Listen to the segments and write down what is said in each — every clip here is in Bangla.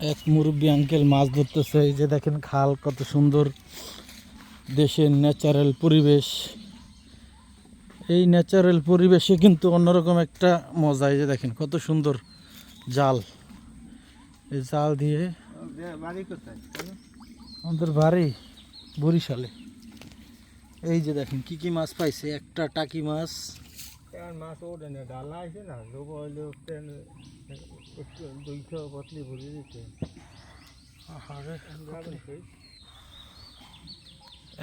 এক মুরব্বী আঙ্কেল মাছ ধরতেছে। এই যে দেখেন খাল, কত সুন্দর দেশের ন্যাচারাল পরিবেশ। এই ন্যাচারাল পরিবেশে কিন্তু অন্যরকম একটা মজা। এই যে দেখেন কত সুন্দর জাল, এই জাল দিয়ে। আমাদের বাড়ি বরিশালে। এই যে দেখেন কি কি মাছ পাইছে। একটা টাকি মাছ, মাছ ওঠে না, ডালা আছে না, লোক হইলে দুইশো পতলি ভরে দিচ্ছে।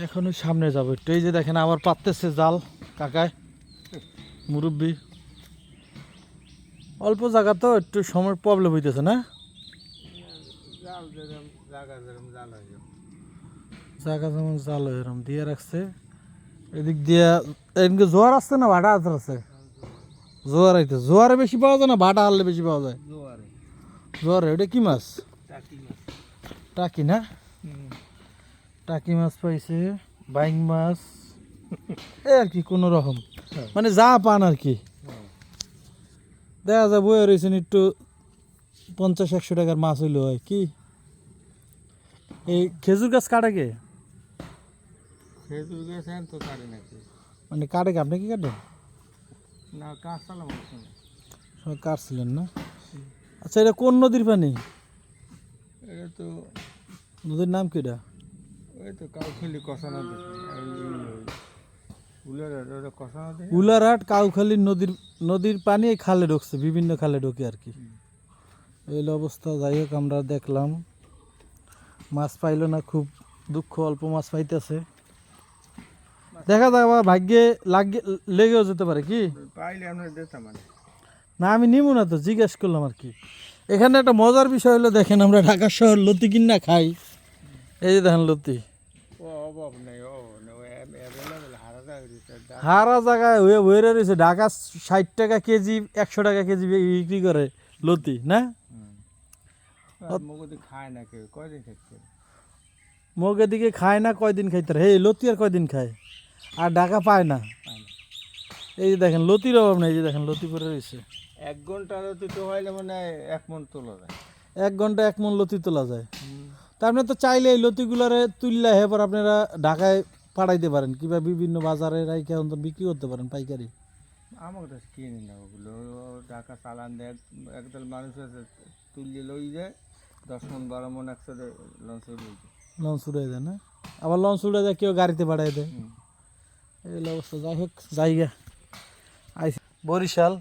এখনই সামনে যাবো একটু। এই যে দেখেন আবার পাততেছে জাল কাকায়, মুরব্বী। অল্প জায়গা তো একটু সময় প্রবলেম হইতেছে না? জাল যেরকম জায়গা যেরকম জাল হয়ে যাবে, জায়গা যেমন জাল এরকম দিয়ে রাখছে। এদিক দিয়ে এদিকে জোয়ার আসছে না ভাটা আছে? জোয়ার আইতে, জোয়ারে বেশি পাওয়া যায় না ভাটা হারলে বেশি পাওয়া যায়? জোয়ারে। জোয়ারে ওটা কি মাছ? টাকি মাছ। টাকি না? টাকি মাছ পাইছে, বাইং মাছ, এই আর কি কোনো রকম, মানে যা পান আর কি। দেখা যায় বয়ে রয়েছেন একটু 50-100 টাকার মাছ হইলো হয় কি। এই খেজুর গাছ কাটে কে? খেজুর গাছ এখন তো কাটে নাকি, মানে কাটে কে? আপনি কি কাটেন? না কাজ চালাম সবাই কাটছিলেন না? আচ্ছা, এটা কোন নদীর পানি? এটা তো নদীর নাম কি এটা? ওই তো কাউখালি কষা নদী, ওটা কষা নদী। উলারহাট কাউখালী নদীর পানি এই খালে ঢুকছে, বিভিন্ন খালে ঢুকে আর কি। এই অবস্থা। যাই হোক, আমরা দেখলাম মাছ পাইলো না, খুব দুঃখ। অল্প মাছ পাইতেছে, দেখা যাক আবার ভাগ্যে লেগেও যেতে পারে কি। পাইলে আমরা দিতাম না, আমি নিব না তো, জিজ্ঞেস করলাম আর কি। এখানে একটা মজার বিষয় হলো, দেখেন আমরা ঢাকা শহর লতি কিনা খাই। এই যে দেখেন লতি, অভাব নেই, হারা জায়গায় হয়ে বয়ে রয়েছে। ঢাকা 60 টাকা কেজি, 100 টাকা কেজি বিক্রি করে লতি না? খায় না কেউ, কয়দিন খাইতে মগে দিকে খায় না, কয়দিন খাইতে হে লতি আর কয়দিন খায়, আর ঢাকা পায় না। এই যে দেখেন লতির অভাব নেই, এই যে দেখেন লতি পরে রয়েছে। 1 ঘন্টা লতি তো হইলে মানে 1 মণ তোলা যায়। 1 ঘন্টা 1 মণ লতি তোলা যায়। তার মানে তো চাইলে এই লতিগুলারে তুললে এরপর আপনারা ঢাকায় পাঠাইতে পারেন, কিংবা বিভিন্ন বাজারে রাইখে বিক্রি করতে পারেন পাইকারি। আমার কাছে কিনি না ওগুলো, ঢাকা চালান দেয়। একদল মানুষ আছে তুললে লই যায়, 10 মণ 12 মণ একসাথে লঞ্চ উড়ে যায়। লঞ্চ উড়ে যায় না? আবার লঞ্চ উড়ে যায়, কেউ গাড়িতে পাঠাই দেয়। এই অবস্থা। যাই হোক, জায়গা আইসি বরিশাল,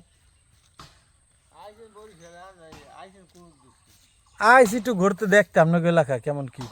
আইসি একটু ঘুরতে দেখতে আপনাকে এলাকা কেমন কি।